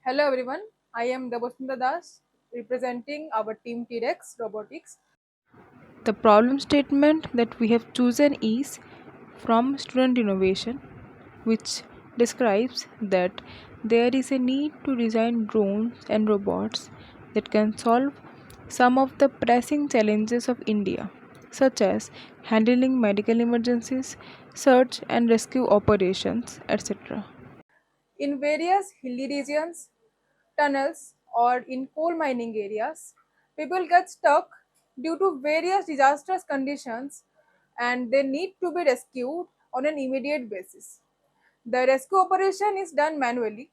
Hello everyone, I am Dabasunda Das representing our team T-Rex Robotics. The problem statement that we have chosen is from Student Innovation, which describes that there is a need to design drones and robots that can solve some of the pressing challenges of India, such as handling medical emergencies, search and rescue operations, etc. In various hilly regions, tunnels, or in coal mining areas, people get stuck due to various disastrous conditions and they need to be rescued on an immediate basis. The rescue operation is done manually.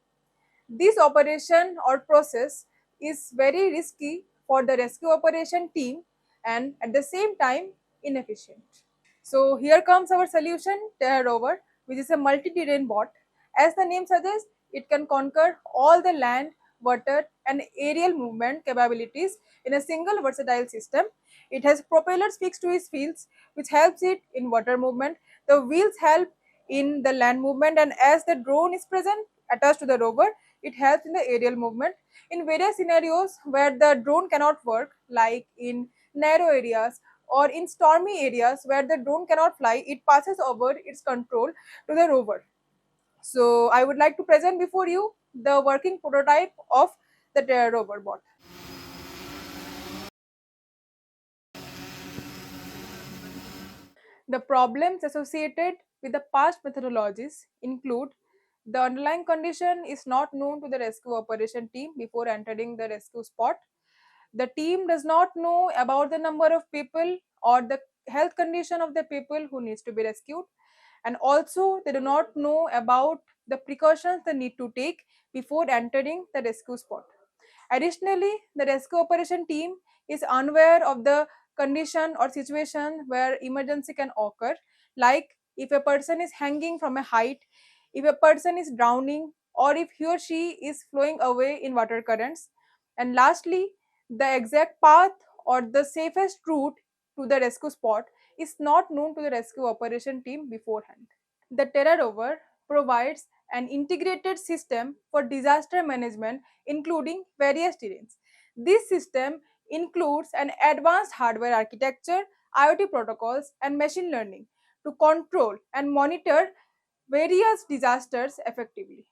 This operation or process is very risky for the rescue operation team and at the same time inefficient. So here comes our solution, Terra Rover, which is a multi-terrain bot. As the name suggests, it can conquer all the land, water, and aerial movement capabilities in a single versatile system. It has propellers fixed to its wheels, which helps it in water movement. The wheels help in the land movement, and as the drone is present attached to the rover, it helps in the aerial movement. In various scenarios where the drone cannot work, like in narrow areas or in stormy areas where the drone cannot fly, it passes over its control to the rover. So I would like to present before you the working prototype of the Terra rover bot. The problems associated with the past methodologies include the underlying condition is not known to the rescue operation team before entering the rescue spot. The team does not know about the number of people or the health condition of the people who needs to be rescued, and also they do not know about the precautions they need to take before entering the rescue spot. Additionally, the rescue operation team is unaware of the condition or situation where emergency can occur, like if a person is hanging from a height, if a person is drowning, or if he or she is flowing away in water currents. And lastly, the exact path or the safest route to the rescue spot is not known to the rescue operation team beforehand. The Terra rover provides an integrated system for disaster management, including various terrains. This system includes an advanced hardware architecture, IoT protocols, and machine learning to control and monitor various disasters effectively.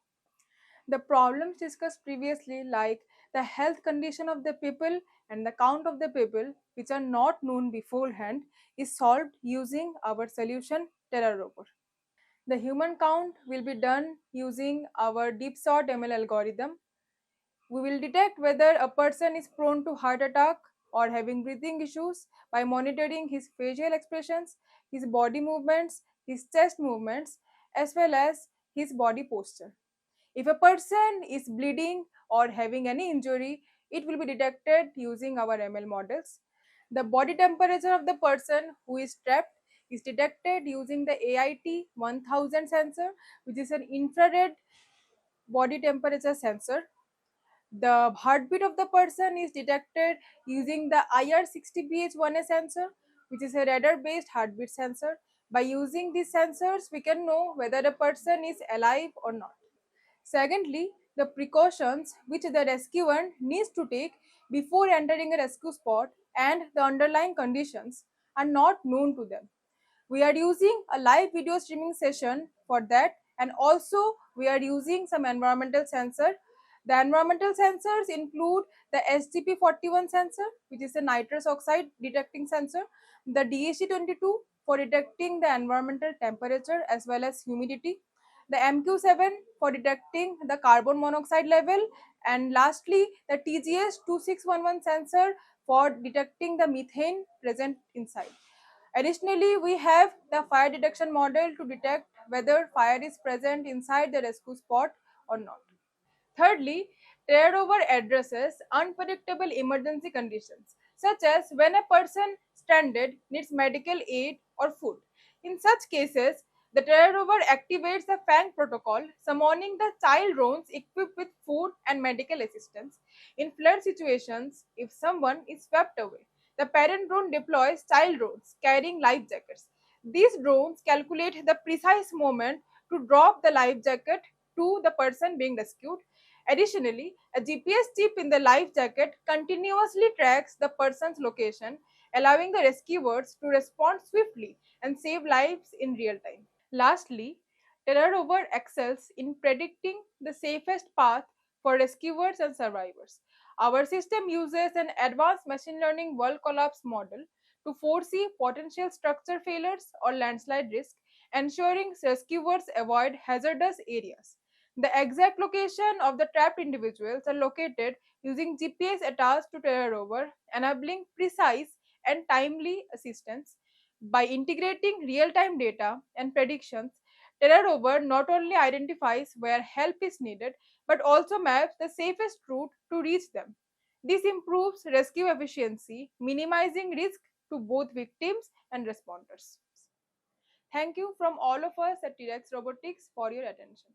The problems discussed previously, like the health condition of the people and the count of the people, which are not known beforehand, is solved using our solution Terra rover. The human count will be done using our deep sort ML algorithm. We will detect whether a person is prone to heart attack or having breathing issues by monitoring his facial expressions, his body movements, his chest movements, as well as his body posture. If a person is bleeding or having any injury, it will be detected using our ML models. The body temperature of the person who is trapped is detected using the AIT 1000 sensor, which is an infrared body temperature sensor. The heartbeat of the person is detected using the IR60BH1A sensor, which is a radar based heartbeat sensor. By using these sensors, we can know whether a person is alive or not. Secondly, the precautions which the rescuer needs to take before entering a rescue spot and the underlying conditions are not known to them. We are using a live video streaming session for that, and also we are using some environmental sensor. The environmental sensors include the SGP41 sensor, which is a nitrous oxide detecting sensor, the DHT22 for detecting the environmental temperature as well as humidity, the MQ7 for detecting the carbon monoxide level, and lastly the TGS2611 sensor for detecting the methane present inside. Additionally, we have the fire detection model to detect whether fire is present inside the rescue spot or not. Thirdly, tear-over addresses unpredictable emergency conditions, such as when a person stranded needs medical aid or food. In such cases, the tear-over activates the FANG protocol, summoning the child drones equipped with food and medical assistance. In flood situations, if someone is swept away, the parent drone deploys child drones carrying life jackets. These drones calculate the precise moment to drop the life jacket to the person being rescued. Additionally, a GPS chip in the life jacket continuously tracks the person's location, allowing the rescuers to respond swiftly and save lives in real time. Lastly, TerraRover excels in predicting the safest path for rescuers and survivors. Our system uses an advanced machine learning world collapse model to foresee potential structure failures or landslide risk, ensuring rescuers avoid hazardous areas. The exact location of the trapped individuals are located using GPS attached to TerraRover, enabling precise and timely assistance. By integrating real-time data and predictions, TerraRover not only identifies where help is needed but also maps the safest route to reach them. This improves rescue efficiency, minimizing risk to both victims and responders. Thank you from all of us at T-Rex Robotics for your attention.